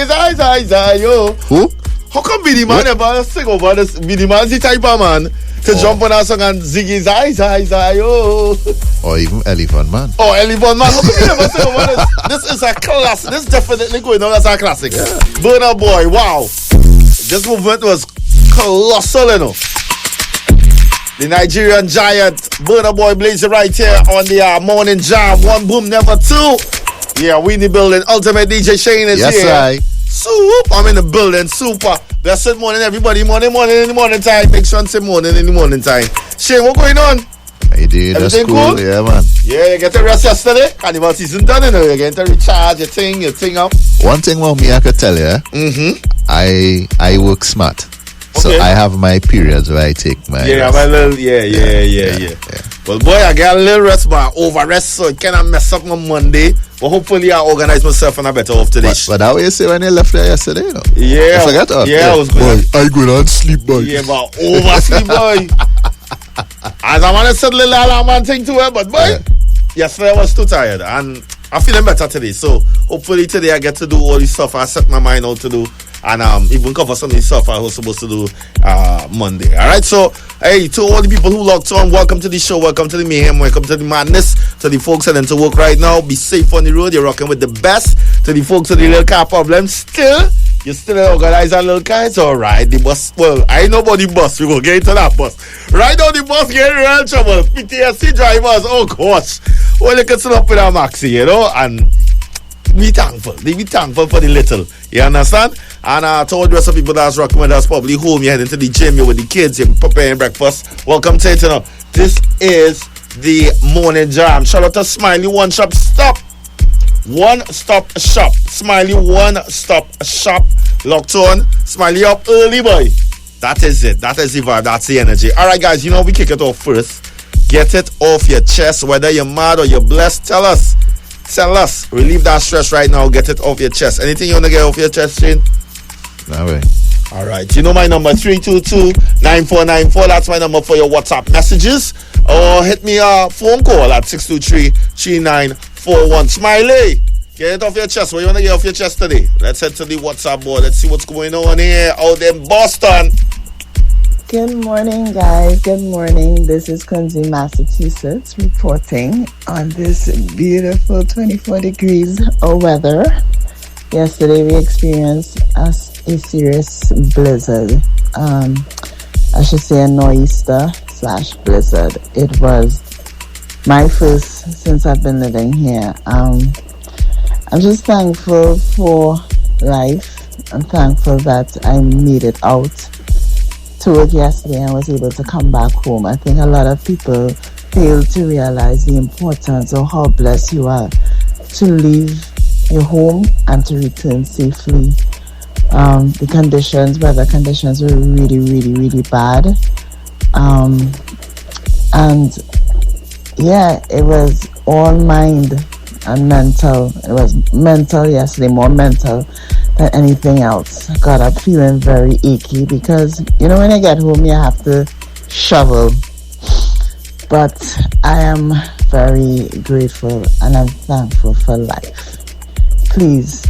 Ziggy, yo. Who? How come Billy Man ever sing over this? Billy Man's the type of man to jump on a song and Ziggy, yo. Or even Elephant Man. Oh, Elephant Man. How come you never sing over this? This is a classic. This is definitely going on as a classic. Yeah. Burna Boy, wow. This movement was colossal, you know. The Nigerian giant Burna Boy blazing right here on the morning jam. One boom, never two. Yeah, we in the building. Ultimate DJ Shane is here. Yes, Soup, I'm in the building. Super. Blessed morning, everybody. Morning in the morning time. Big Sunday morning in the morning time. Shane, what going on? I did. Everything That's cool. cool? Yeah, man. Yeah, you get to rest yesterday. Carnival season done, you know. You get to recharge your thing up. One thing about me, I could tell you. I work smart. So I have my periods where I take my rest. My little, yeah. Well, boy, I get a little rest, but over rest, so it cannot mess up on Monday. But hopefully, I organize myself and I better off today. But that way you say when you left there yesterday, you know? Yeah. I forgot. I was good. Boy, I go and sleep, boy. Yeah, but oversleep, boy. As I want to set a little alarm thing to it, but boy, yesterday I was too tired. And I'm feeling better today. So hopefully today I get to do all this stuff I set my mind out to do. And even cover some of the stuff I was supposed to do Monday. Alright, so hey, to all the people who logged on, welcome to the show, welcome to the mayhem, welcome to the madness. To the folks heading to work right now, be safe on the road, you're rocking with the best. To the folks with the little car problems, still, you still organize a little car, it's alright. The bus, well, I ain't nobody bus, we go get into that bus. Right now the bus getting real trouble. PTSD drivers, oh gosh. Well, you can sit up with a maxi, you know, and be thankful. They be thankful for the little. You understand? And to all the rest of people that's rocking with us, probably home, you're heading to the gym, you're with the kids, you're preparing breakfast. Welcome to it, you know. This is the morning jam. Shout out to Smiley One Stop Shop. One Stop Shop. Smiley One Stop Shop. Locked on. Smiley up early, boy. That is it. That is the vibe. That's the energy. Alright, guys, you know, we kick it off first. Get it off your chest. Whether you're mad or you're blessed, tell us. Tell us. Relieve that stress right now. Get it off your chest. Anything you want to get off your chest, Shane? No way. Alright, you know my number 322-9494. That's my number for your WhatsApp messages. Or hit me a phone call at 623-3941. Smiley, get it off your chest. What you want to get off your chest today? Let's head to the WhatsApp board. Let's see what's going on here out in Boston. Good morning, guys. Good morning. This is Quincy, Massachusetts, reporting on this beautiful 24 degrees weather. Yesterday we experienced a serious blizzard. I should say a nor'easter/blizzard. It was my first since I've been living here. I'm just thankful for life. I'm thankful that I made it out to work yesterday and was able to come back home. I think a lot of people fail to realize the importance of how blessed you are to leave your home and to return safely. The weather conditions were really, really, really bad. And yeah, it was all mind and mental. It was mental yesterday, more mental than anything else. I got up feeling very achy because, you know, when I get home, you have to shovel. But I am very grateful and I'm thankful for life. Please,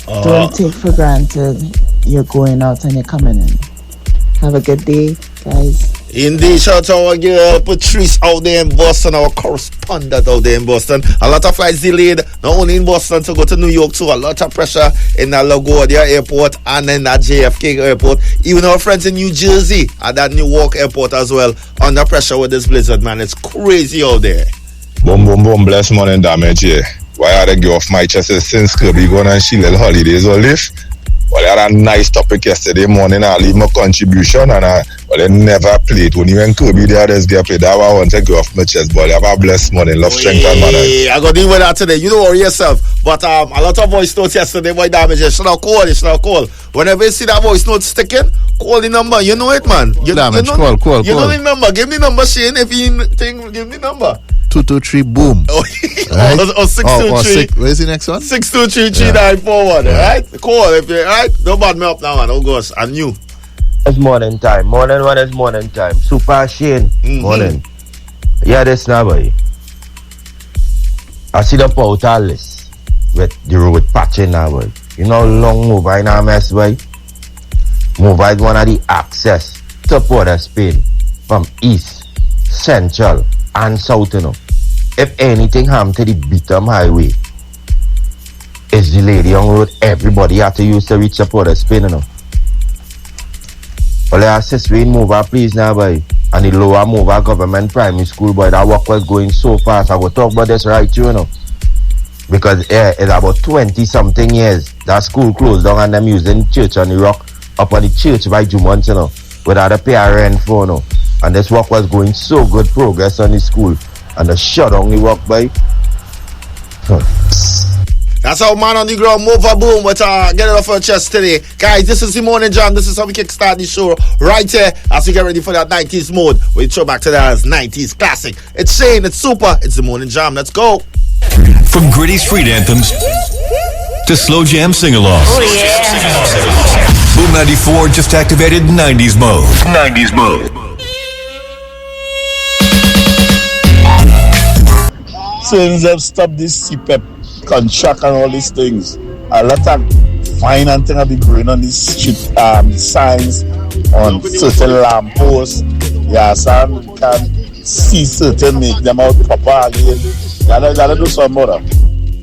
don't take for granted you're going out and you're coming in. Have a good day, guys. Indeed, shout out to our girl Patrice out there in Boston, our correspondent out there in Boston. A lot of flights delayed, not only in Boston to go to New York too. A lot of pressure in the LaGuardia airport and in that JFK airport. Even our friends in New Jersey at that Newark airport as well, under pressure with this blizzard, man. It's crazy out there. Boom, bless morning damage here. Why I get off my chest since Kirby gone and she little holidays will live. Well, I had a nice topic yesterday morning. I leave my contribution and I never played. When you and Kirby there, just get played. That one take you off my chest, boy. Have a blessed morning. Love, strength, and manners. I got to deal with that today. You don't worry yourself. But a lot of voice notes yesterday, boy, damage. You should have called. Whenever you see that voice note sticking, call the number. You know it, man. Call. You know the number. Give me the number, Shane. If you think, give me the number. 223 boom. Right? Or 623. Where's the next one? 623-3941. Right? Call if you right. Don't bad me up now, man. Oh gosh, I knew. It's morning time. Morning time. Super Shane. Morning. Yeah, this now, boy. I see the portal list with patching now, boy. You know how long Mova in a mess, boy? Mova is one of the access to Port of Spain from east, central, and south, you know. If anything happened to the Beetham Highway, it's the Lady Young Road everybody had to use to reach the Port of Spain, you know. Well, I assist we in Mova, please, now, boy. And the lower Mova government primary school, boy, that work was going so fast. I will talk about this right through, you know. Because it's about 20-something years that school closed down and them using church on the rock up on the church by Jumont, you know, without a pay rent for, you know. And this work was going so good progress on the school. And the shut down the work, boy. That's how man on the ground, Mova Boom, but get it off our chest today. Guys, this is the Morning Jam. This is how we kickstart the show right here as we get ready for that 90s mode. We throw back to that 90s classic. It's Shane, it's super, it's the Morning Jam. Let's go. From gritty street anthems to slow jam sing-alongs. Oh, yeah. Boom 94 just activated 90s mode. 90s mode. Since they've stopped this CPEP contract and all these things, a lot of fine and thing have been going on these street signs on certain lampposts. Yeah, some can see certain, make them out proper again. Gotta do some more.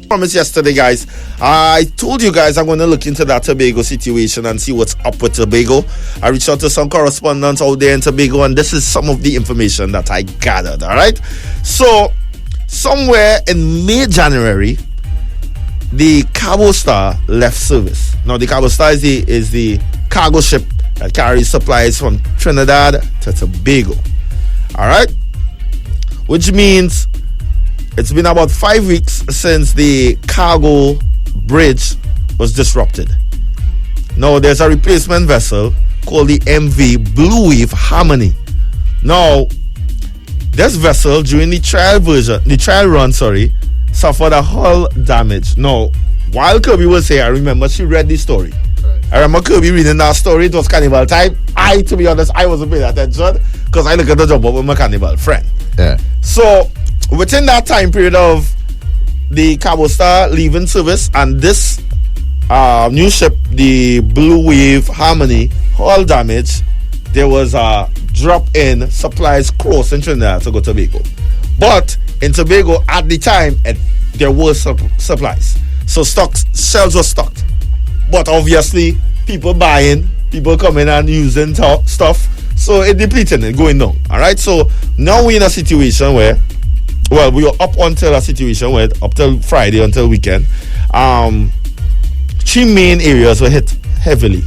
Promise yesterday, guys. I told you guys I'm going to look into that Tobago situation and see what's up with Tobago. I reached out to some correspondents out there in Tobago, and this is some of the information that I gathered. All right. So somewhere in May-January, the Cabo Star left service. Now, the Cabo Star is the cargo ship that carries supplies from Trinidad to Tobago. All right. Which means it's been about 5 weeks since the cargo bridge was disrupted. Now, there's a replacement vessel called the MV Blue Wave Harmony. Now, this vessel, during the trial run, suffered a hull damage. Now, while Kirby was here, I remember she read the story. I remember Kirby reading that story. It was carnival time. To be honest, I wasn't paying attention because I look at the job with my carnival friend. Yeah. So, within that time period of the Cabo Star leaving service and this new ship, the Blue Wave Harmony, hull damage, there was a drop in supplies crossing Trinidad to go to Tobago. But in Tobago, at the time, there were supplies. So shelves were stocked. But obviously, people buying, people coming and using stuff. So it depleted and going down. All right. So now we're in a situation where, well, we were up until a situation where, up till Friday, until weekend, 3 main areas were hit heavily.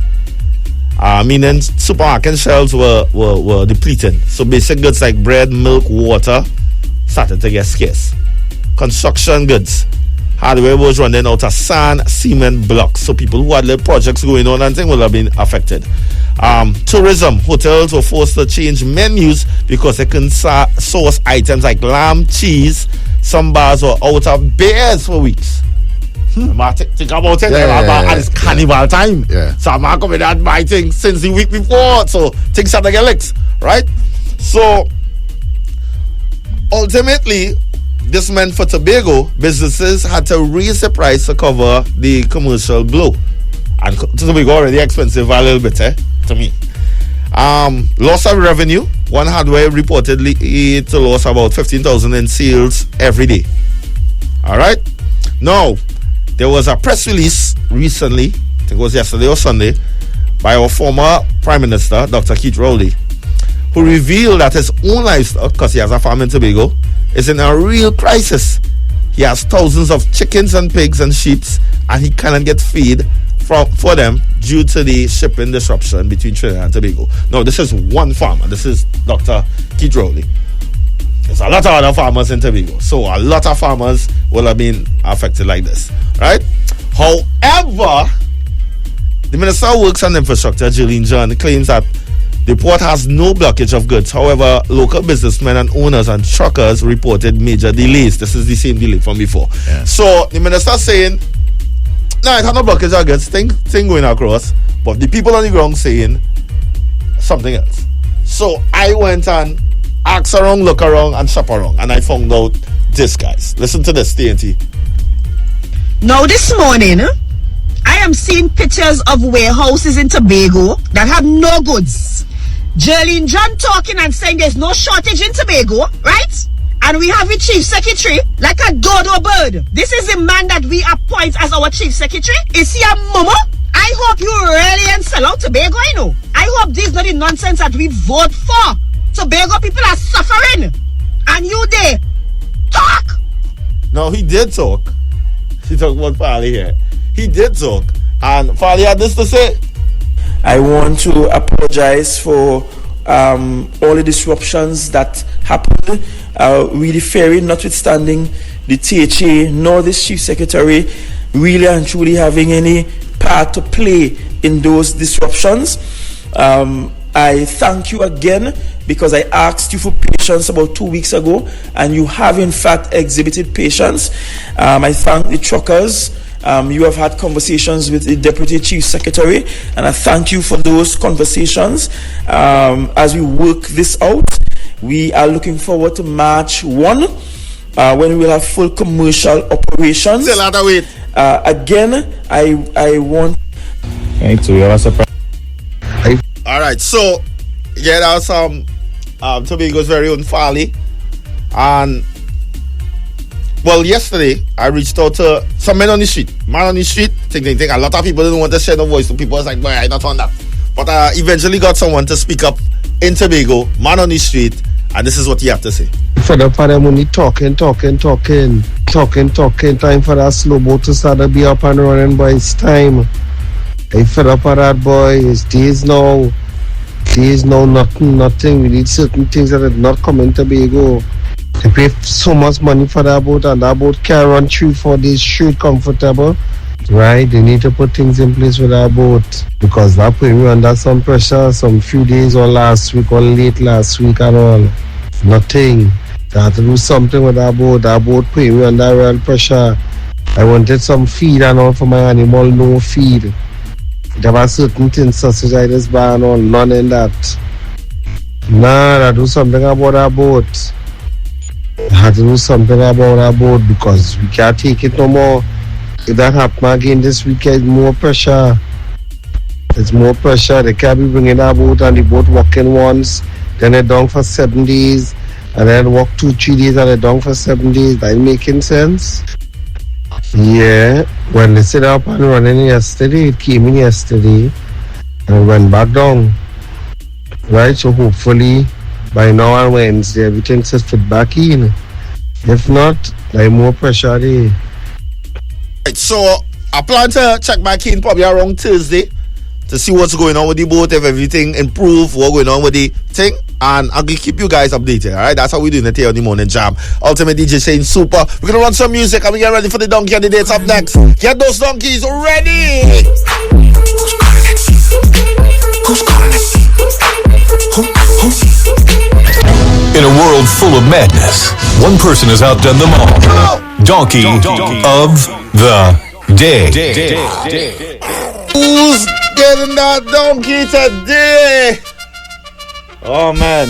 Meaning supermarket shelves were depleting. So basic goods like bread, milk, water started to get scarce. Construction goods, hardware was running out of sand, cement, blocks. So people who had little projects going on and things will have been affected. Tourism, hotels were forced to change menus because they couldn't source items like lamb, cheese. Some bars were out of beers for weeks. Think about it, and it's carnival time. Yeah. So I'm not coming and buy things since the week before. So things start to get licked, right? So ultimately, this meant for Tobago, businesses had to raise the price to cover the commercial blow. And Tobago already expensive a little bit, to me. Loss of revenue. One hardware reportedly to lose about 15,000 in sales every day. All right. Now, there was a press release recently, I think it was yesterday or Sunday, by our former Prime Minister, Dr. Keith Rowley, who revealed that his own livestock, because he has a farm in Tobago, is in a real crisis. He has thousands of chickens and pigs and sheep, and he cannot get feed for them due to the shipping disruption between Trinidad and Tobago. Now, this is one farmer. This is Dr. Keith Rowley. There's a lot of other farmers in Tobago. So a lot of farmers will have been affected like this, right? However, the Minister of Works and Infrastructure, Jillian John, claims that the port has no blockage of goods. However, local businessmen and owners and truckers reported major delays. This is the same delay from before. Yeah. So the minister saying, no, it has no blockage of goods, thing going across, but the people on the ground saying something else. So I went and asked around, look around, and shop around, and I found out this, guys. Listen to this, TNT. Now this morning, I them seeing pictures of warehouses in Tobago that have no goods. Jerlyn John talking and saying there's no shortage in Tobago, right? And we have a chief secretary like a dodo bird. This is the man that we appoint as our chief secretary. Is he a momo? I hope you really ain't sell out Tobago, you know. I hope this is not the nonsense that we vote for. Tobago people are suffering. And you there, talk. No, he did talk. He talked about Farley here. He did talk. And Farley had this to say. I want to apologize for all the disruptions that happened. Really fairy, notwithstanding the THA nor the chief secretary really and truly having any part to play in those disruptions. I thank you again because I asked you for patience about 2 weeks ago and you have in fact exhibited patience. I thank the truckers. You have had conversations with the Deputy Chief Secretary and I thank you for those conversations. As we work this out, we are looking forward to March 1 when we will have full commercial operations. Again, I want... Right, so we have a surprise. All right, so yeah, that was Tobago's very own Farley, and well, yesterday I reached out to some men on the street. Man on the street, think. A lot of people didn't want to share no voice. So people was like, "Boy, I not on that." But I eventually got someone to speak up in Tobago, man on the street, and this is what he had to say. For the for them only talking. Time for that slow boat to start to be up and running, boy. It's time. I fed up on that, boy. It's days now. Nothing. We need certain things that did not come in Tobago. They pay so much money for that boat, and that boat can run 3-4 days straight comfortable. Right? They need to put things in place for that boat because that put me under some pressure some few days or last week or late last week and all. Nothing. They had to do something with that boat. That boat put me under real pressure. I wanted some feed and all for my animal, no feed. There were certain things, sausage I just buy and all, none in that. I do something about that boat. I had to do something about that boat because we can't take it no more. If that happens again this weekend, more pressure. It's more pressure. They can't be bringing that boat and the boat walking once, then they're down for 7 days, and then walk 2-3 days and they're down for 7 days. That making sense? Yeah, when they set up and running yesterday, it came in yesterday and went back down. Right, so hopefully by now on Wednesday everything should fit back in. If not, there's more pressure there. Right, so I plan to check back in probably around Thursday to see what's going on with the boat, if everything improved, what's going on with the thing, and I'll keep you guys updated. All right, that's how we're doing it here on the Morning Jam. Ultimate DJ saying super. We're gonna run some music and we get ready for the donkey candidates up next. Get those donkeys ready. In a world full of madness, one person has outdone them all. Donkey of the day. Who's getting that donkey today? Oh man.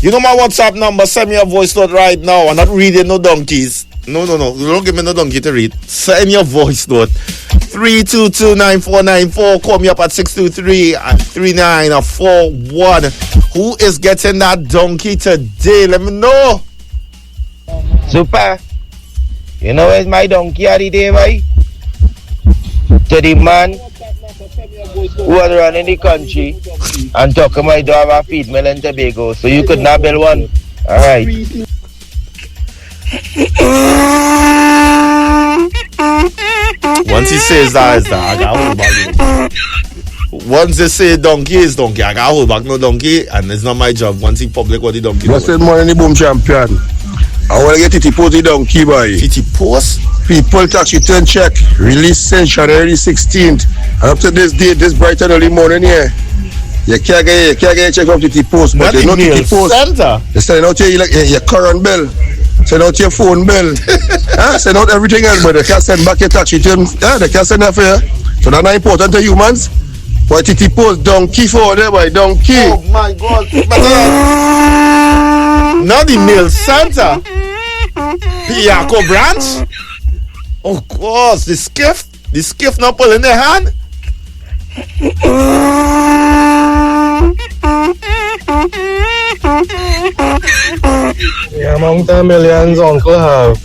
You know my WhatsApp number. Send me a voice note right now. I'm not reading no donkeys. No. Don't give me no donkey to read. Send me a voice note. 3229494. Call me up at 623-3941. Who is getting that donkey today? Let me know. Super. You know where's my donkey of the day, boy? To the man who was running the country and talking about don't have a feed mill in Tobago, so you could not build one. Alright. Once he says that, it's that. I got hold back. Once they say donkey is donkey, I got hold back no donkey, and it's not my job. Once he public what the donkey. Blessed morning, the boom champion. I want to get TT Post the donkey, boy. TT Post? People tax return check. Release since January 16th. And up to this date, this bright and early morning here. You can't get a check from TT Post, but they know TT Post. Center. They send out your current bill. Send out your phone bill. Send out everything else, but they can't send back your tax return. They can't send that for you. So that's not important to humans. Boy, TT Post, donkey for there, boy, donkey. Oh my God. Not the mail Santa. Yako branch? Oh, course. The skiff not pulling their hand? Yeah, among the millions uncle have.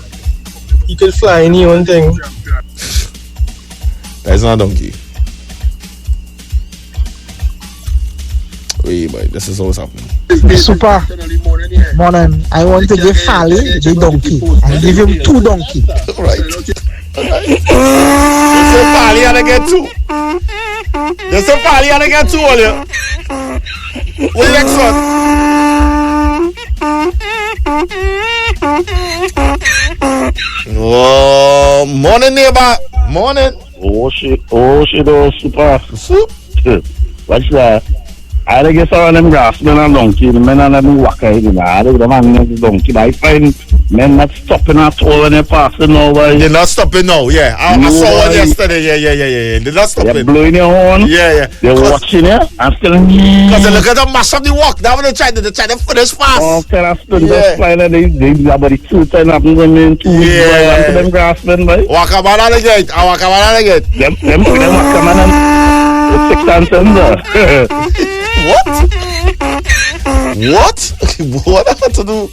He could fly any one thing. That's not a donkey. Wait, boy, this is always happening. Super. Morning. I want to give Fally the donkey. I give him 2 donkeys. Right. You say Fally and I get 2. You say Fally and I get 2 all you. What's the next one? Oh, morning neighbor. Morning. Oh shit, super. Soup? What's that? I guess all them grassmen and donkey, the men and them walk out in the man and the donkey. But I find men not stopping at all when they're passing over. They're not stopping now, yeah. I saw one yesterday, yeah. They're not stopping. They're blowing your horn. Yeah. They're watching you and still. Because they look at them mash up the walk. That's what they're trying to finish fast. Oh, kind of just flying and they about the 2 times happen when they 2 weeks to them grassmen, boy. Walk a man again. Them walk a man and 6 and 7. What? What happened to do?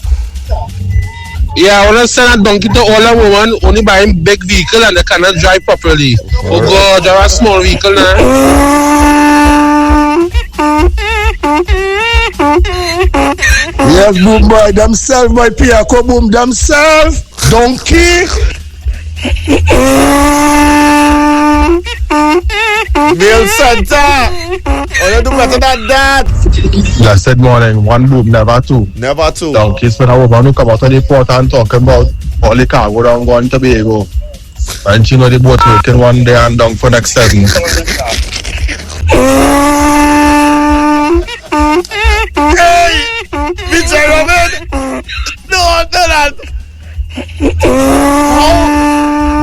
Yeah, I want to send a donkey to all a woman only buying big vehicle and they cannot drive properly. Oh God, there are small vehicle now. Yes, boom boy, themselves, my Piako boom, themselves. Donkey. Bill Santa. Oh, you do better than that. Yeah, said morning, 1 boom, never 2. Never 2. Donkeys when a woman who come out of the port and talking about all the cargo down going to Tobago. And she know the boat working one day and down for next 7. Hey! Vijay Robin! No, that.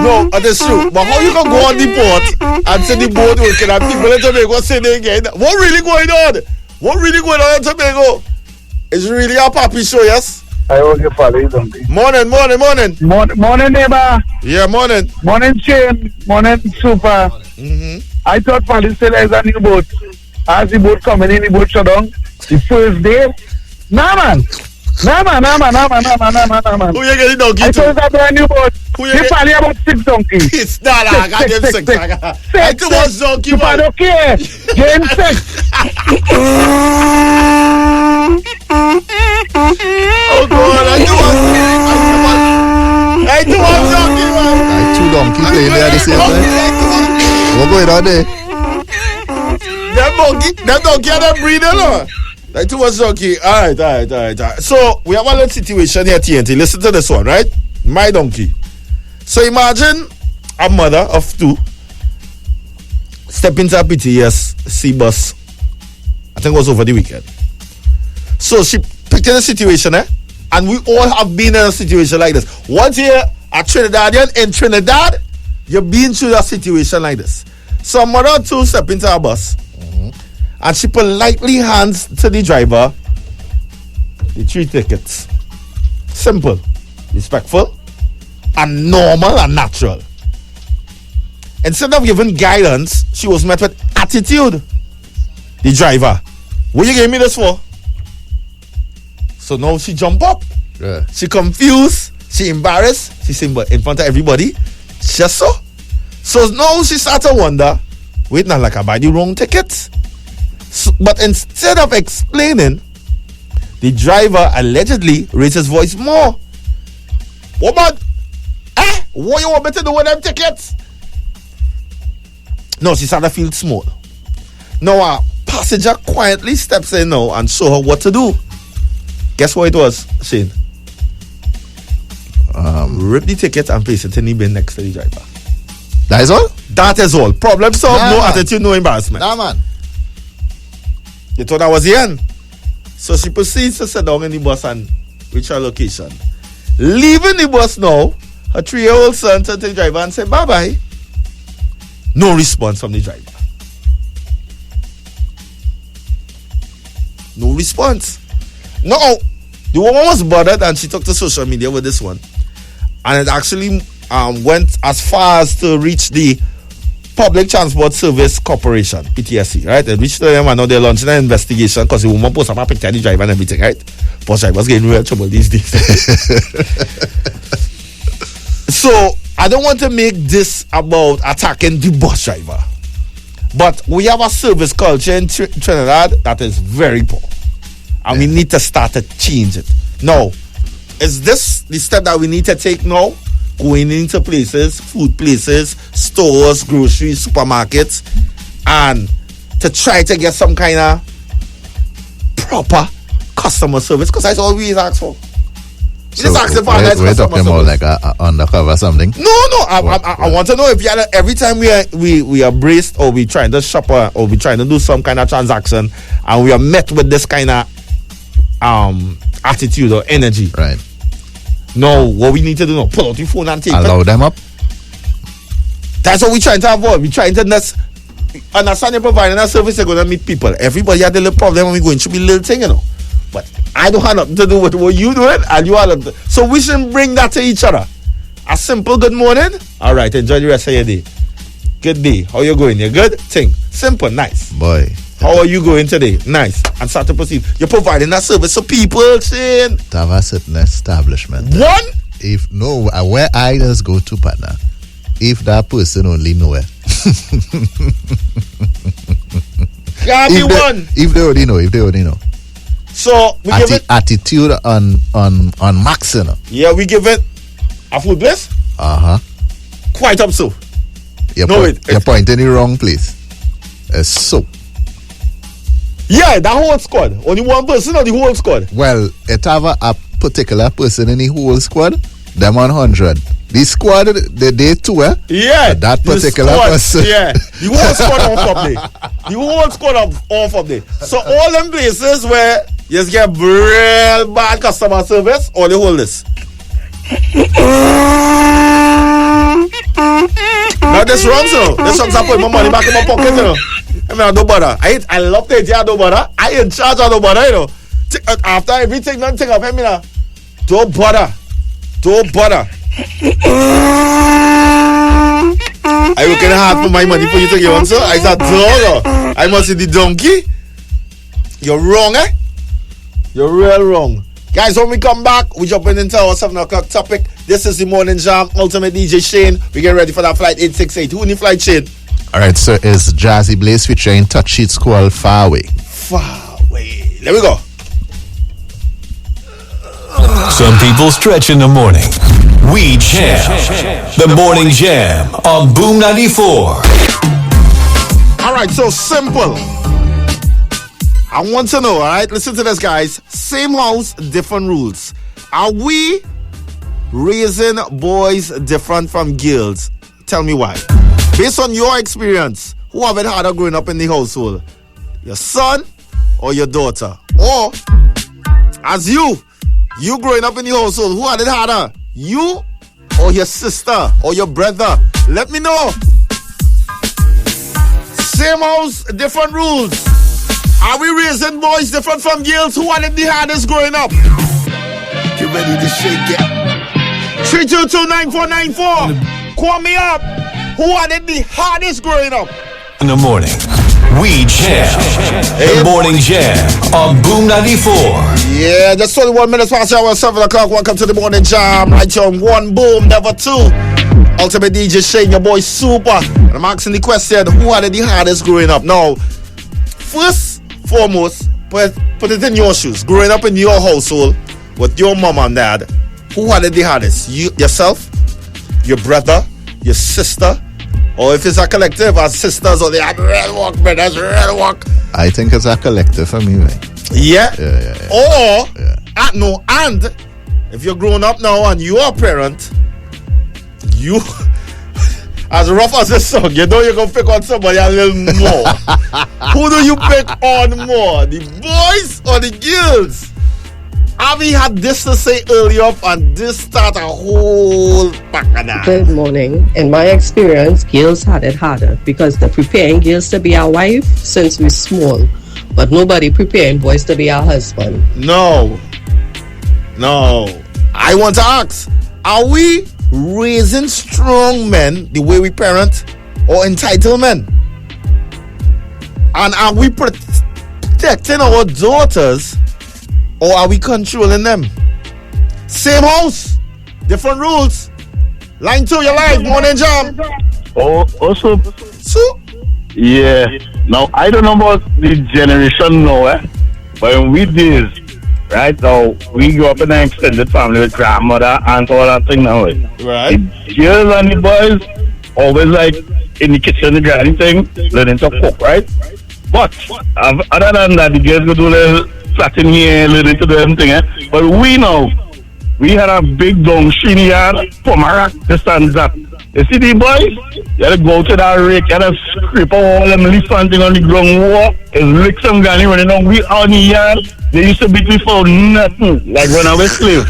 No, that's true. But how you can go on the port and see the boat working and people in Tobago sitting again? What really going on? In Tobago? It's really a papi show, yes? I will get Fally donkey. Morning. Morning, neighbor. Yeah, morning. Morning, Shane. Morning, super. I thought Fally said there's a new boat. As the boat coming in, the boat shut down. The first day. Nah, man. Who you getting donkey to? I thought it's a brand new boat. Who you get? Fally about 6 donkeys. It's not, I got them 6. I too much donkey, man. Super, okay. Get him 6. Oh God, I too much donkey, man. 2 donkeys playing there at the same time. What going on there? That donkey and that breeder, no? Like too much donkey. All right. So we have a little situation here, TNT. Listen to this one, right? My donkey. So imagine a mother of 2 step into a PTS C bus. I think it was over the weekend. So she picked in a situation, and we all have been in a situation like this. Once you're a Trinidadian in Trinidad, you've been through a situation like this. So a mother of 2 step into a bus. And she politely hands to the driver the 3 tickets. Simple, respectful, and normal and natural. Instead of giving guidance, she was met with attitude. The driver, what you gave me this for? So now she jump up. Yeah. She confused. She embarrassed. She saying, but in front of everybody, just so. So now she starts to wonder, wait, now like I buy the wrong tickets. So, but instead of explaining, the driver allegedly raised his voice more. Woman, what you want me to do with them tickets? No, she started to feel small. Now a passenger quietly steps in now and show her what to do. Guess what it was, Shane? Rip the ticket and place it in the bin next to the driver. That is all? That is all. Problem solved, no attitude, no embarrassment. Nah, man. You thought I was the end. So she proceeds to sit down in the bus and reach her location. Leaving the bus now, her 3-year-old son turned to the driver and said, bye-bye. No response from the driver. No response. No, the woman was bothered and she took to social media with this one. and it actually went as far as to reach the Public Transport Service Corporation, PTSC, right? It reached them, and now they're launching an investigation because the woman posted up a picture of the driver and everything, right? Bus drivers getting real trouble these days. So I don't want to make this about attacking the bus driver, but we have a service culture in Trinidad that is very poor, and we need to start to change it. Now, is this the step that we need to take now? Going into places, food places, stores, groceries, supermarkets, and to try to get some kind of proper customer service, because that's all we ask for. So we're talking about like a undercover something. No. I want to know if every time we are braced, or we trying to shop, or we trying to do some kind of transaction, and we are met with this kind of attitude or energy. Right. No, what we need to do now, pull out your phone and take allow them up. That's what we're trying to avoid. We're trying to understand you're providing a service, you're going to meet people. Everybody had a little problem when we're going through a little thing, But I don't have nothing to do with what you doing, and you all. So we shouldn't bring that to each other. A simple good morning. All right, enjoy the rest of your day. Good day. How you going? You good? Thing. Simple, nice. Boy. How are you going today? Nice. And start to proceed. You're providing that service so people saying to have a certain establishment. One? If no, where I just go to, partner, if that person only know it. Can't be one. If they already know. So we give it attitude on max, Yeah, we give it a food place. Quite up so. You're pointing the wrong place. It's so. Yeah, that whole squad. Only one person or the whole squad? Well, it have a particular person in the whole squad. Them 100. The squad, they two, Yeah. That particular person. Yeah. The whole squad off up there. The whole squad off up there. So all them places where you just get real bad customer service, or the whole list. Now this wrong, so. This wrong, I put my money back in my pocket, I mean, I don't bother. I love the idea, I don't bother. I in charge, I don't bother, After everything, don't think of him, Don't bother. I working hard for my money for you to get on, sir. I said, dog. I must see the donkey. You're wrong, You're real wrong. Guys, when we come back, we jumping into our 7 o'clock topic. This is the Morning Jam, Ultimate DJ Shane. We get ready for that flight 868. Who in the flight, Shane? Alright, so it's Jazzy Blaze featuring Touch Sheets called Far Away. Far Away. There we go. Some people stretch in the morning. We jam. The Morning Jam on Boom 94. Alright, so simple. I want to know, alright? Listen to this, guys. Same house, different rules. Are we raising boys different from girls? Tell me why. Based on your experience, who have it harder growing up in the household? Your son or your daughter? Or, as you growing up in the household, who had it harder? You or your sister or your brother? Let me know. Same house, different rules. Are we raising boys different from girls? Who had it the hardest growing up? Get ready to shake it. 322-9494. Call me up. Who had it the hardest growing up? In the morning, we jam. The Morning Jam on Boom 94. Yeah, just 21 minutes past the hour, 7 o'clock. Welcome to the Morning Jam. Right here on One Boom, never two. Ultimate DJ Shane, your boy Super. And I'm asking the question, who had it the hardest growing up? Now, first, foremost, put it in your shoes. Growing up in your household with your mom and dad, who had it the hardest? You, yourself, your brother, your sister, or if it's a collective as sisters, or they had real work, brothers, real work. I think it's a collective for me, right? Yeah. Or, yeah. And if you're growing up now and you are a parent, you, as rough as this song, you know you're going to pick on somebody a little more. Who do you pick on more? The boys or the girls? Avi had this to say earlier up, and this start a whole bacchanal. Good morning. In my experience, girls had it harder because they're preparing girls to be our wife since we're small, but nobody preparing boys to be our husband. No. I want to ask, Are we raising strong men the way we parent or entitled men? And are we protecting our daughters or are we controlling them? Same house, different rules. Line 2, your live, morning jam. Also, so? Yeah. Now, I don't know about the generation now, but in we days, right now, we grew up in an extended family with grandmother and all that thing now. Right. The girls and the boys always like in the kitchen, the granny thing, learning to cook, right? But other than that, the girls go do a little flatting here, learning to do everything. But we know, we had a big dung shiny yard, Pomarak, this and that. You see the boys? You had to go to that rake, you had to scrape all them leaves and thing on the ground, walk, and lick some granny running on. We on the yard, they used to beat me for nothing, like when I was slave.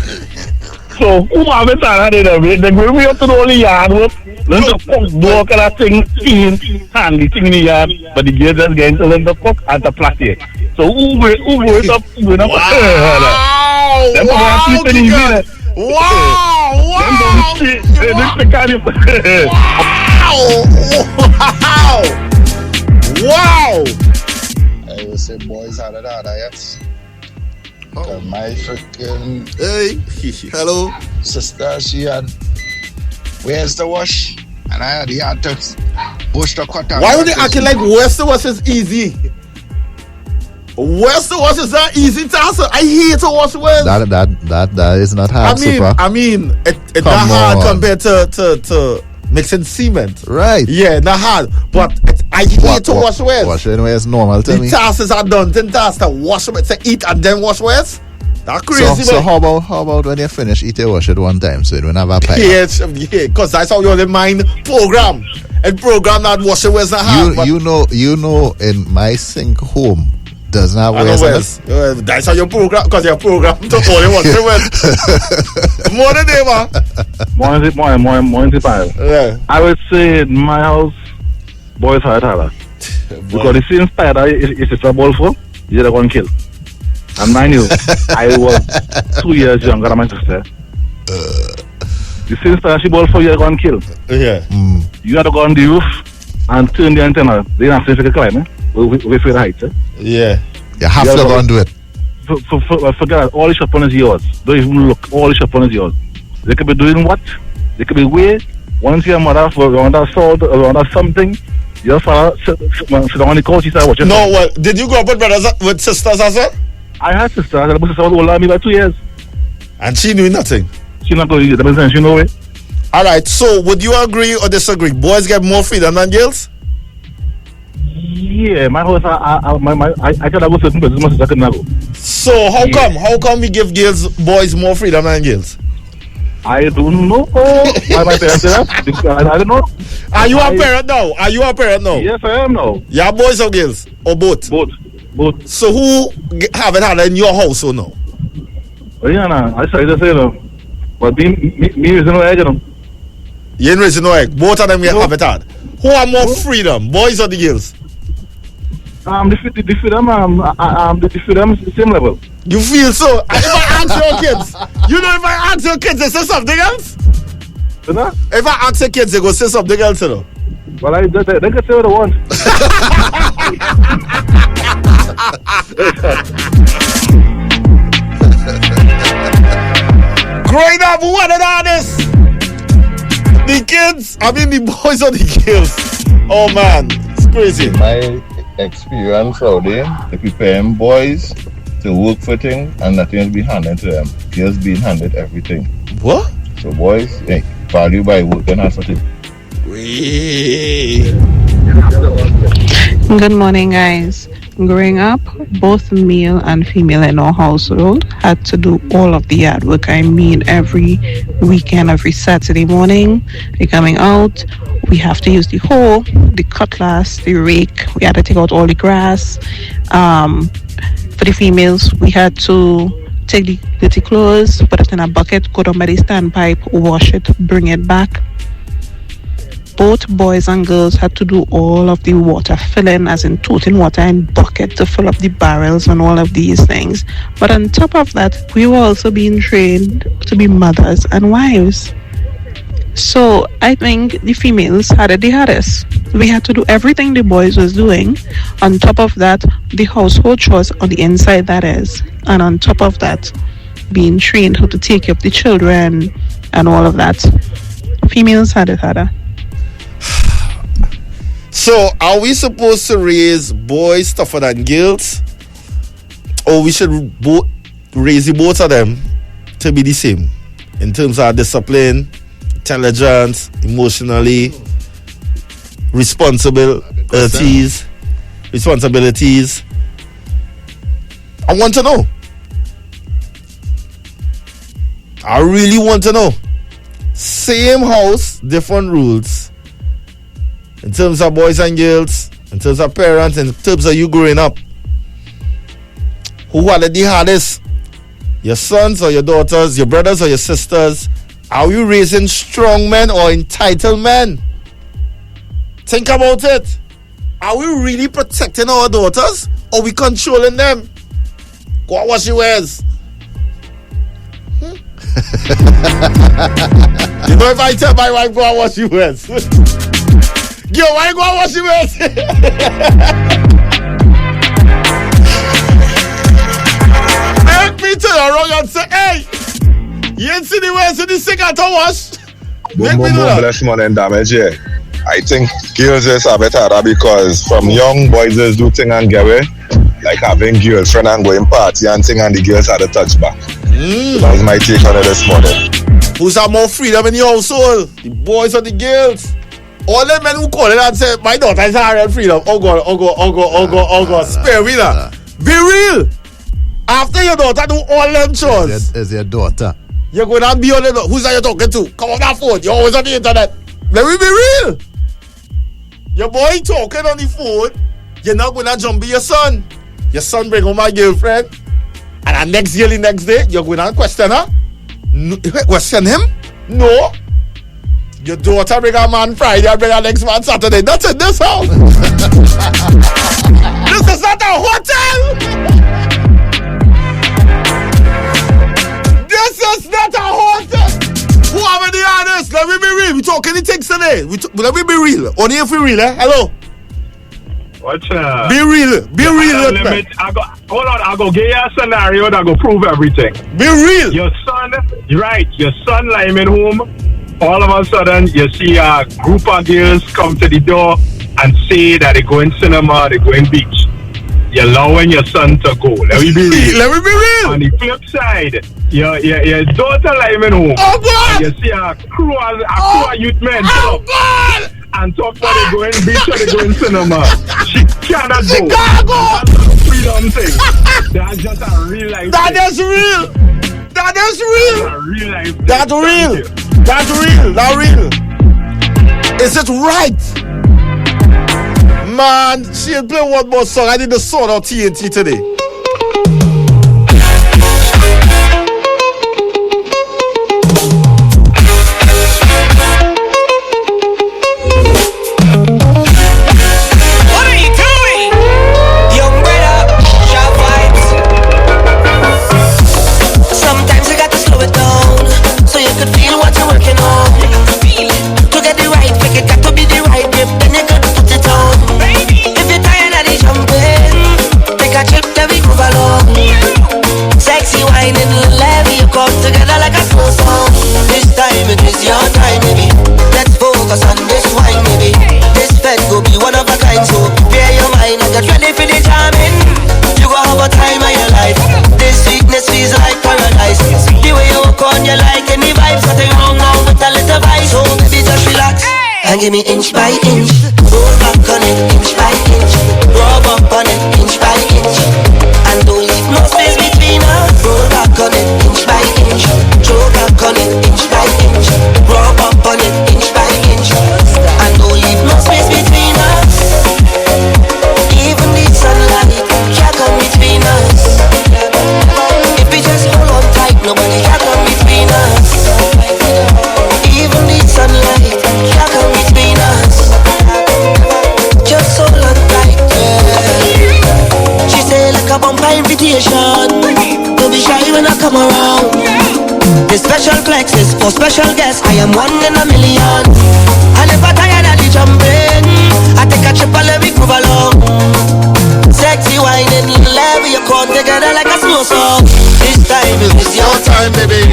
So, who have it on that? They bring me up to the only yard work, learn to cook, do all kind of thing, clean, handy thing in the yard, but the girls just getting to learn to cook and to play. So, who goes up? Wow! Them Wow! Wow! I would say boys had it harder, yes. My freaking hello sister, she had where's the wash? And I had the hard to push the cutter. Why would they acting like where's the wash is easy? Where's the wash is not easy to answer. I hate to wash well. That is not hard, super. I mean, it's not hard compared to mixing cement. Right. Yeah, not hard. But I hate to wash well. Washing well is normal to me. The tasks are done. 10 tasks to wash it, to eat and then wash wells. That's crazy. So how about when you finish eating, wash it one time so you don't have a pipe? Yeah, because that's how your mind program. And program that wash wells not hard. You know, in my sink home doesn't have wells. That's how your program, because your program to only wash wells. Morning, neighbor. Morning, yeah. I would say in my house, boys had harder. Because the same spider is a ball for, you're going to kill. And mind you, I was 2 years younger than my sister. The same spider she ball for, you're going to kill. Yeah. You had to go on the roof and turn the antenna. They don't have to climb, with the height. Yeah. You have to go and do it. Forget that. All the shop on is yours. Don't even look. All the shop on is yours. They could be doing what? They could be way. Once your mother for around that salt, around that something, your father sit down on the couch, he started watching. No, well, did you grow up with brothers, with sisters as well? I had sisters. My sister was older than me by 2 years. And she knew nothing? She not going to use she know it. Alright, so would you agree or disagree? Boys get more freedom than girls? Yeah, my house, I cannot go certain places, my sister cannot go. So how come we give boys more freedom than girls? I don't know. Why my parents say that? I don't know. Are you a parent now? Yes, I am now. Yeah, boys or girls? Or both? Both. So who have it harder in your house or no? Oh, yeah, nah. I try to say no. But me raising no egg, you know. You ain't raising no egg. Both of them have it hard. Who have more freedom, boys or the girls? The freedom is the same level. You feel so? If I ask your kids, if I ask your kids, they say something else? You know? If I ask your kids, they go say something else, you know? Well, they can say what they want. Growing up, what an artist! The kids, the boys or the girls? Oh man, it's crazy. In my experience out there, they preparing boys to work for things and nothing will be handed to them. Girls being handed everything. What? So boys, value by work and that's what it. Good morning, guys. Growing up, both male and female in our household had to do all of the yard work. Every weekend, every Saturday morning, they're coming out. We have to use the hoe, the cutlass, the rake. We had to take out all the grass. For the females, we had to take the dirty clothes, put it in a bucket, go down by the standpipe, wash it, bring it back. both boys and girls had to do all of the water filling, as in toting water in bucket to fill up the barrels and all of these things. But on top of that, we were also being trained to be mothers and wives. So I think the females had it the hardest. We had to do everything the boys was doing. On top of that, the household chores on the inside, that is. And on top of that, being trained how to take care of the children and all of that. Females had it harder. So are we supposed to raise boys tougher than girls? Or we should raise the both of them to be the same in terms of discipline, intelligence, emotionally, responsibilities. I want to know. I really want to know. Same house, different rules. In terms of boys and girls, in terms of parents, in terms of you growing up. Who are the hardest? Your sons or your daughters, your brothers or your sisters? Are you raising strong men or entitled men? Think about it. Are we really protecting our daughters or we controlling them? Go and wash your wares. You know, if I tell my wife, go and wash your wares. Yo, why go and wash your wares? Make me turn around and say, hey, you ain't see the wares in the sink at all wash? Make me do that. Bless morning damage, yeah. I think girls is a bit harder because from young boys just do thing and get away, like having girlfriend and going party and thing, and the girls had a touch back. That was my take on it this morning. Who's have more freedom in the household? The boys or the girls? All the men who call it and say, my daughter is having freedom. Oh God, spare me now. Be real. After your daughter do all them chores. Is your daughter. You're going to be on the, who's are you talking to? Come on that phone. You're always on the internet. Let me be real. Your boy talking on the phone. You're not going to jump be your son. Your son bring home my girlfriend. And the next year, the next day, you're going to question her? No, question him? No. Your daughter bring a man Friday and bring a next man Saturday. That's in this house. This is not a hotel. This is not a hotel. Who are the honest? Let me be real. We talking the things today. Let me be real. Only if we real, eh? Hello? What's Be real. Be real. Hold on, I'll go give you a scenario that will prove everything. Be real. Your son, right, your son lying home, all of a sudden you see a group of girls come to the door and say that they're going cinema, they're going beach. You're allowing your son to go. Let me be real. Let me be real. On the flip side, your daughter lying home. Oh God! You see a crew of youth men. Oh God! And talk about they going beach or they going cinema. She cannot go. Chicago! That's a freedom thing. That's just a real life That thing. is real. That is real. That's a real life thing. That's real. That's real. That's real. Is it right? Man, she ain't playing one more song. I need the song on TNT today. And give me inch by inch. Roll back on it, inch by inch. Rub up on it, inch by inch. And don't leave no space between us. Roll back on it, inch by inch. Throw back on it, inch by inch. Rub up on it, inch by inch. And don't leave no space between us. Even the sunlight can't come between us. If we just hold on tight, nobody can come between us. Even the sunlight can't come between us. for special guests. I am one in a million. I never tired of the jumping. I take a trip and let me groove along. Sexy whining, love you come together like a slow song. This time is your time, baby.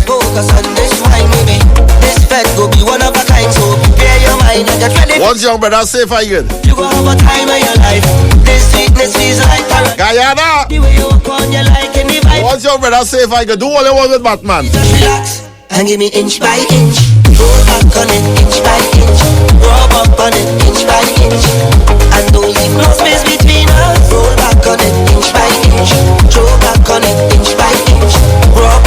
Focus on this wine, baby. This fed go be one of a kind, so prepare your mind and get ready. What's your brother say for you? You go have a time of your life. This sweetness feels like paradise. Guyana. The way you walk on, you like any vibe. What's your brother say if I could do all you want with Batman? Just relax and give me inch by inch. Roll back on it, inch by inch. Rub up on it, inch by inch. And don't leave no space between us. Roll back on it, inch by inch. Throw back on it, inch by inch.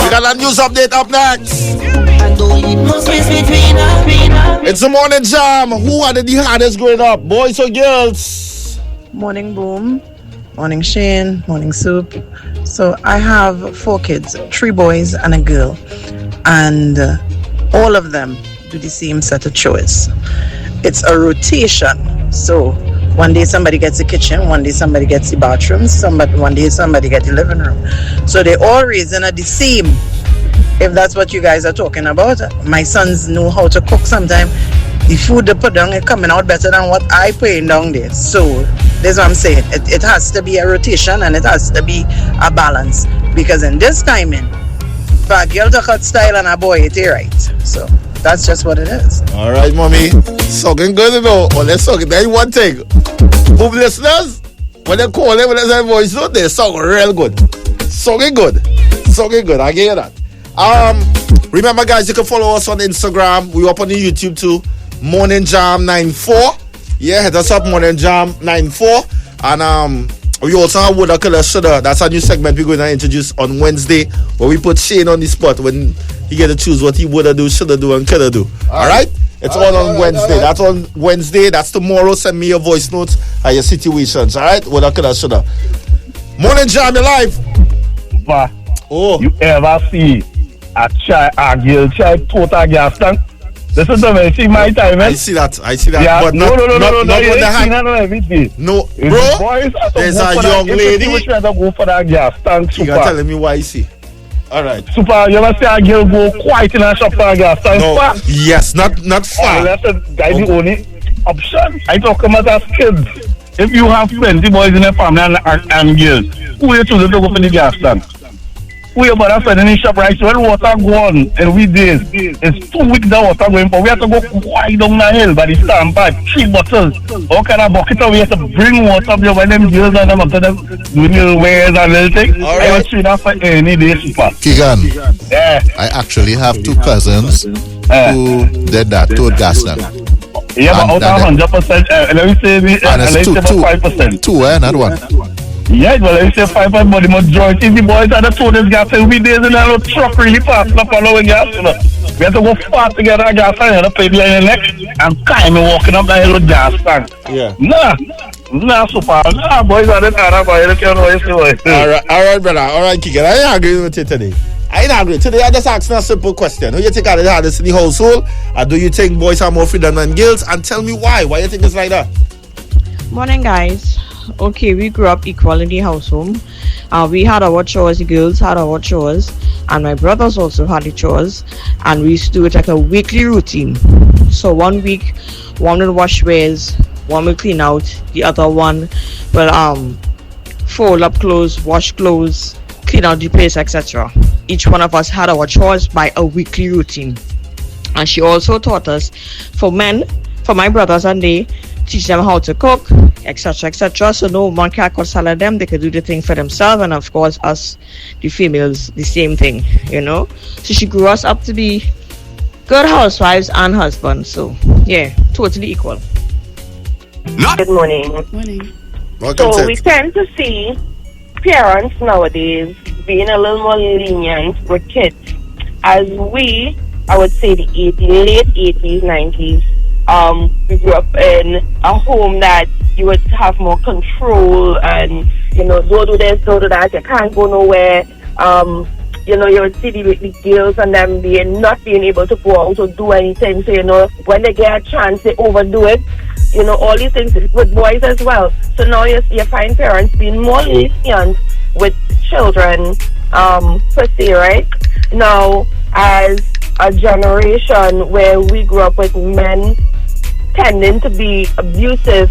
We got a news update up next. And don't leave no space between us. It's the morning jam. Who are the hardest growing up, boys or girls? Morning Boom, morning Shane, morning Soup. So I have 4 kids, 3 boys and a girl, and all of them do the same set of chores. It's a rotation. So one day somebody gets the kitchen, one day somebody gets the bathroom, one day somebody gets the living room. So they all raising at the same. If that's what you guys are talking about, my sons know how to cook sometimes. The food they put down is coming out better than what I put down there. So that's what I'm saying. It has to be a rotation and it has to be a balance. Because in this timing, for a girl to cut style and a boy, it ain't right. So that's just what it is. All right, mommy. Sucking good, you know. Well, let's suck it. Then one thing. Boom listeners, when they call them, when they say voice note, they suck real good. Sucking good. Sucking good. I get that. Remember, guys, you can follow us on Instagram. We up on the YouTube too. Morning Jam 94. Yeah, hit us up, Morning Jam 94. And we also have Woulda Coulda Shoulda. That's a new segment we're going to introduce on Wednesday, where we put Shane on the spot when he get to choose what he woulda do, shoulda do, and coulda do. All right? It's all on Wednesday. That's on Wednesday. That's tomorrow. Send me your voice notes and your situations. All right? Woulda Coulda Shoulda. Morning Jam, your life. You ever see a girl child total gas tank? Listen to me, see my time, man. I see that. Yeah, but no, not you when they ain't have. seen that every day. No, If bro. boys are to There's go a for young that, lady. If you try to go for that gas tank, You super. gotta tell me why you see. All right. Super, you ever see a girl go quiet in a shop for a gas tank? No. Far? Yes, not far. That's the only option. I talk about as kids. If you have 20 boys in a family and girls, who you choosing to go for the gas tank? We about to spend in the shop right so when water go on in weekdays, it's 2 weeks the water going for. We have to go quite down the hill by the standpipe, 3 bottles. How can a bucket we have to bring water up there when them girls and them after them doing little wares and little things. I will treat that for any day, super. Keegan, yeah. I actually have 2 cousins who did that, toad gas tank. Yeah, but out of 100%, let me say, let's say about 5%. 2, not 1. Yeah, well, I say 5 but the majority of the boys are the total gas and we days in a little truck really fast, not following gas, you know. We have to go fast to get our gas tank and pay behind the neck and kind of walking up that little gas tank. Yeah. Nah, super. Nah, boys are the other boys, you can't know what you say. All right, brother. All right, Keegan. I ain't agree with you today. Today I just asking a simple question. Who you think are the hardest in the household? Or do you think boys are more freedom than girls? And tell me why. Why you think it's like that? Morning, guys. Okay, we grew up equal in the household. We had our chores, the girls had our chores, and my brothers also had the chores, and we used to do it like a weekly routine. So 1 week, one will wash wares, one will clean out, the other one will fold up clothes, wash clothes, clean out the place, etc. Each one of us had our chores by a weekly routine. And she also taught us, for men, for my brothers and they, teach them how to cook, etc., etc. So no one can consider them. They can do the thing for themselves, and of course us, the females, the same thing, you know. So she grew us up to be good housewives and husbands. So yeah, totally equal. Good morning. Welcome, so we tend to see parents nowadays being a little more lenient with kids, as we, I would say the late 80s, 90s. We grew up in a home that you would have more control and, you know, don't do this, don't do that, you can't go nowhere. You know, you would see the girls and them not being able to go out or do anything. So, you know, when they get a chance, they overdo it. You know, all these things with boys as well. So now you find parents being more lenient with children, per se, right? Now, as a generation where we grew up with men tending to be abusive.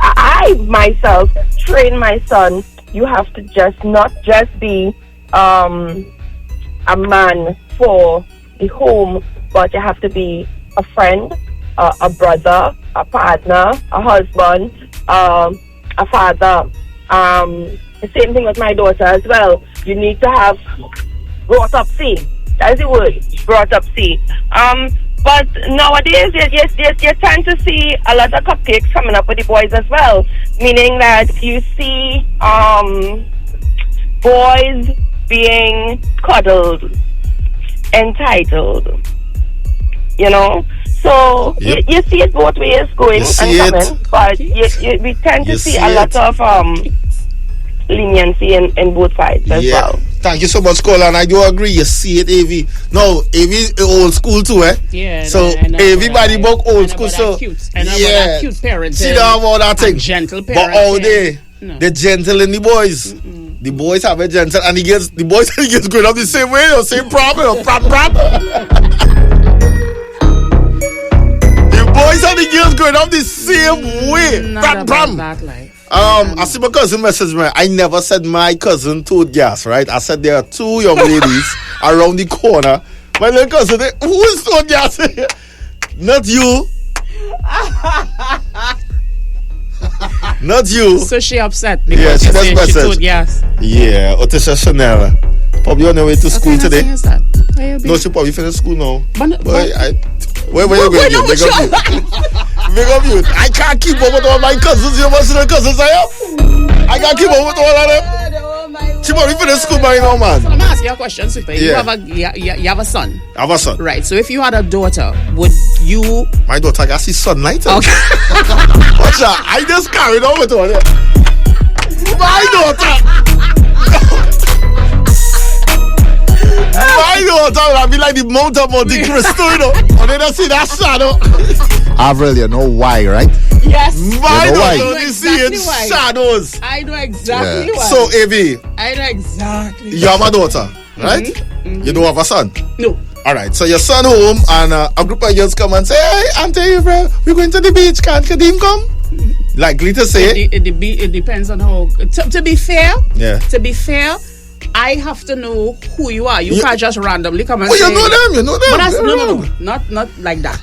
I myself train my son, you have to just not just be a man for the home, but you have to be a friend, a brother, a partner, a husband, a father. The same thing with my daughter as well. You need to have brought up seed. That's the word, brought up seed. But nowadays, you tend to see a lot of cupcakes coming up with the boys as well. Meaning that you see boys being cuddled, entitled, you know. So you see it both ways going and coming. But we tend to see a lot of leniency in both sides as well. Thank you so much, Cola, and I do agree. You see it, AV. No, AV is old school too, eh? Yeah. So everybody book old school. So cute parents. See that about that thing. Gentle parents. But all day, the gentle in the boys. The boys have a gentle, and the boys and the girls growing up the same way, or same problem, or prap. The boys and the girls growing up the same way. Prap. I see my cousin message me. I never said my cousin told gas, right? I said there are two young ladies around the corner. My little cousin, who is told gas? Not you. Not you. So she upset because she told gas. Yeah, Otisha Chanel. Probably on the way to school today. No, she probably finished school now. Where you going? Big up you. I can't keep up with all my cousins. You know what the cousins I have? I can't keep up with all of them. She probably finished school by now, man. So let me ask you a question, Super. You have a son. I have a son. Right. So if you had a daughter, would you... My daughter got see sunlight. Okay. Watch that. I just carried on with all that. My daughter. My daughter would be like the Mount of Monte Cristo, you know. And then I see that shadow. Avril, you know why, right? Yes. My daughter is seeing shadows. I know exactly why. So, Avi. I know exactly. You have a daughter, right? Mm-hmm. You don't have a son? No. All right. So your son home and a group of girls come and say, "Hey, Auntie Avril, we're going to the beach. Can't Kadim come?" Likely to say. It depends on how. To be fair. Yeah. To be fair. I have to know who you are. You can't just randomly come and say. You know them. But no. Not like that.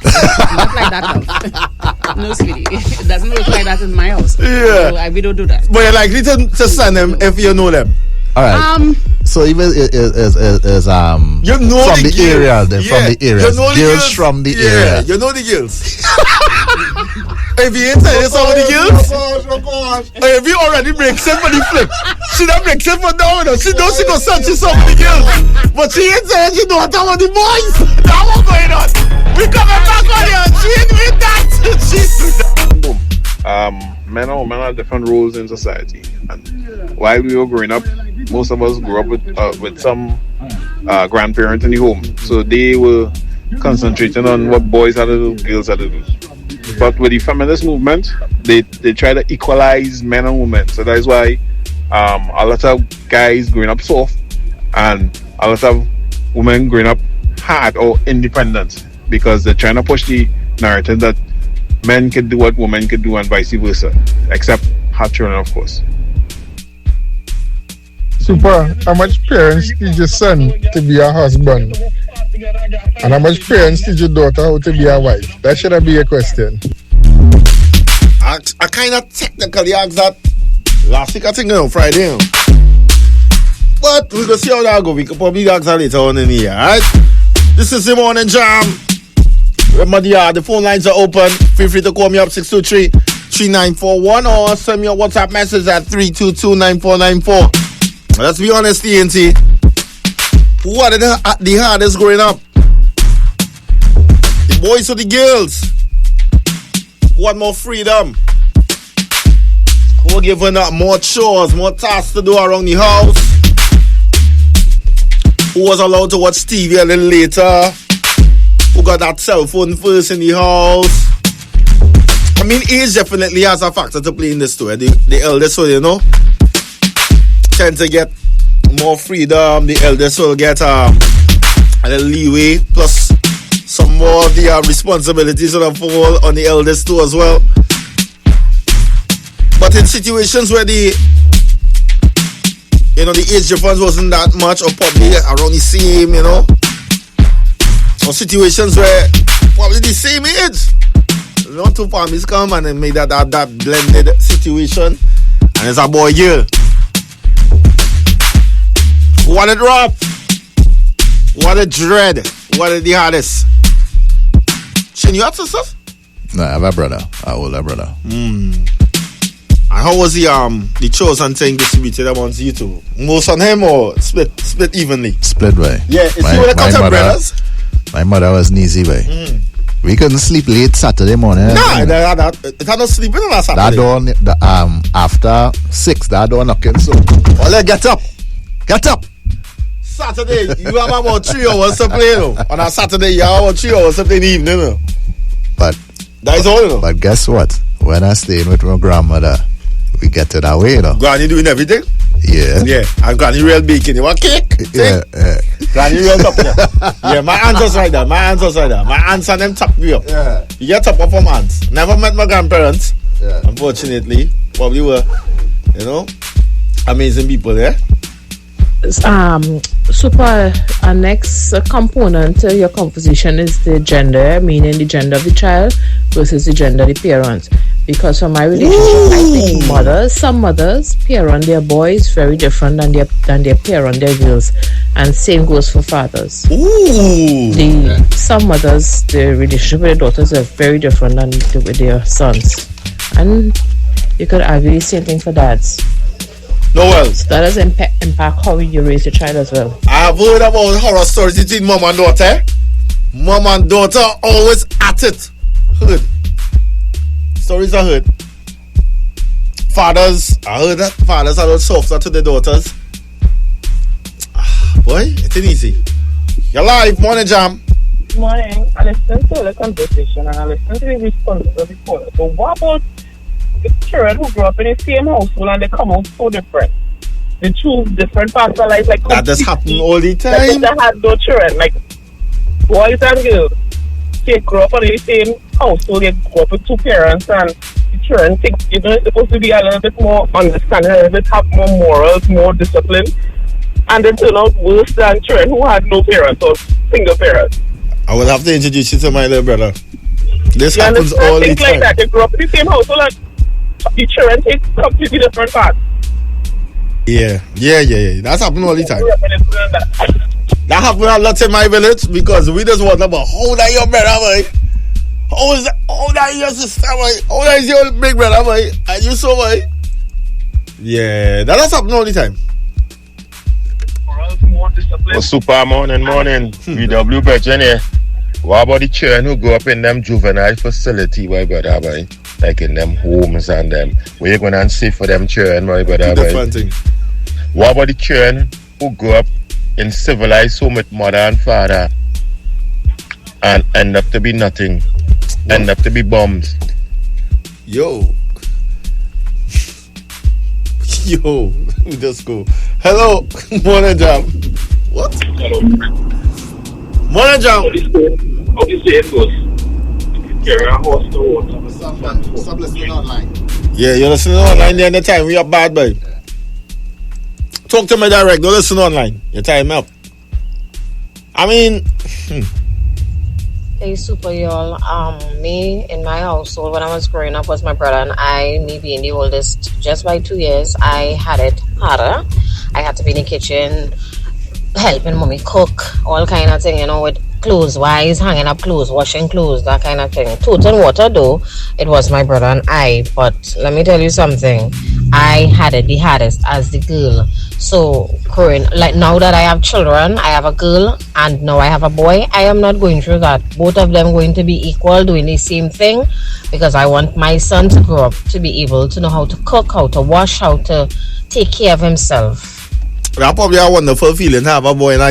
Not like that. No, sweetie. It doesn't work like that in my house. Yeah. So we don't do that. But you're likely to send them if you know them. All right. So even is you know from the area, from the area, you know girls from the area. You know the girls. If you ain't telling some of the girls, if you already breaks it for the flip, she don't break it for now. She knows she gonna search some of the girls, but she ain't saying she know some of the boys. That's what's going on. We coming back on here. She ain't with that. Men and women have different roles in society, and while we were growing up, most of us grew up with some grandparents in the home, so they were concentrating on what boys had to do, girls had to do. But with the feminist movement, they try to equalize men and women. So that's why a lot of guys growing up soft and a lot of women growing up hard or independent, because they're trying to push the narrative that men can do what women can do and vice versa, except have children, of course. Super, how much parents teach your son to be a husband? And how much parents teach your daughter how to be a wife? That should be a question. I kind of technically asked that last week, I think, on Friday. But we're going to see how that goes. We can probably ask that later on in the year, alright? This is the Morning Jam. Remember, the phone lines are open. Feel free to call me up 623-3941 or send me a WhatsApp message at 322-9494. Let's be honest, TNT. Who are the hardest growing up? The boys or the girls? Who want more freedom? Who are given up more chores, more tasks to do around the house? Who was allowed to watch TV a little later? Who got that cell phone first in the house? I mean, age definitely has a factor to play in this story. The eldest will, you know, tend to get more freedom. The eldest will get a little leeway, plus some more of the responsibilities that fall on the eldest too as well. But in situations where the age difference wasn't that much, or probably around the same, or situations where probably the same age, two families come and they make that blended situation, and it's a boy here. What a drop! What a dread! What a the hardest? Shin, you have sisters? No, I have a brother, an older brother. And how was the chosen thing distributed amongst you two? Most on him or split evenly? Split way. Yeah, it's you when it comes to brothers? My mother was easy way. We couldn't sleep late Saturday morning. Nah, it had no sleeping on Saturday. That door, after 6, that door knocking so. Well, get up. Get up. Saturday, you have about 3 hours to play. On a Saturday, you have about 3 hours to play in the evening. But that is all. But guess what? When I stayed with my grandmother, we get to that way, Granny doing everything? Yeah. Yeah. And Granny real baking. You want cake? Yeah. Granny real top up. Yeah, my aunts was like that. My aunts and them top me up. Yeah. You get top up from aunts. Never met my grandparents. Yeah. Unfortunately. Probably were, amazing people there. Super, our next component to your composition is the gender, meaning the gender of the child versus the gender of the parents. Because from my relationship, I think some mothers parent their boys very different than their parent their girls, and same goes for fathers. Some mothers, the relationship with their daughters are very different than with their sons, and you could argue the same thing for dads. No, well, so that does impact how you raise your child as well. I have heard about horror stories between mom and daughter. Mom and daughter always at it. Heard. Stories I heard. Fathers, I heard that fathers are a little softer to their daughters. Boy, it ain't easy. You're live, morning jam. Morning. I listened to the conversation and I listened to the responses of the caller. So what about the children who grew up in the same household and they come out so different? They choose different parts of life. Like that does happen all the time. They had no children. Like boys and girls, they grew up in the same household. They grew up with 2 parents, and the children think it's supposed to be a little bit more understanding, a little bit have more morals, more discipline, and they turn out worse than children who had no parents or single parents. I will have to introduce you to my little brother. This happens all the time. Like that. They grew up in the same household and the children take completely different paths. Yeah. That's happening all the time. That happened a lot in my village because we just wonder about how that your brother, boy. How that your sister, boy. How that is your big brother, boy. And you so, boy. Yeah, that has happened all the time. Oh, super morning. VW Virgin here. What about the children who grow up in them juvenile facility, my brother, boy? Like in them homes and them. Where you going and see for them children, my brother, boy? Different thing. What about the children who grow up in civilized home with mother and father and end up to be nothing? End up to be bums. Yo, just go. Hello, morning jam. What? Hello. Morning jam. How do you say it goes? Carry a horse to water. Stop listening online. Yeah, you're listening online the other time. We are bad, boy. Talk to me direct. Don't listen online. Your time up. I mean, Hey, super y'all. Me in my household when I was growing up was my brother and I, me being the oldest, just by 2 years, I had it harder. I had to be in the kitchen, helping mommy cook, all kind of thing, with clothes wise, hanging up clothes, washing clothes, that kind of thing. Total water though, it was my brother and I. But let me tell you something, I had it the hardest as the girl. So like now that I have children, I have a girl and now I have a boy, I am not going through that. Both of them going to be equal, doing the same thing, because I want my son to grow up to be able to know how to cook, how to wash, how to take care of himself. That's probably a wonderful feeling to have a boy and a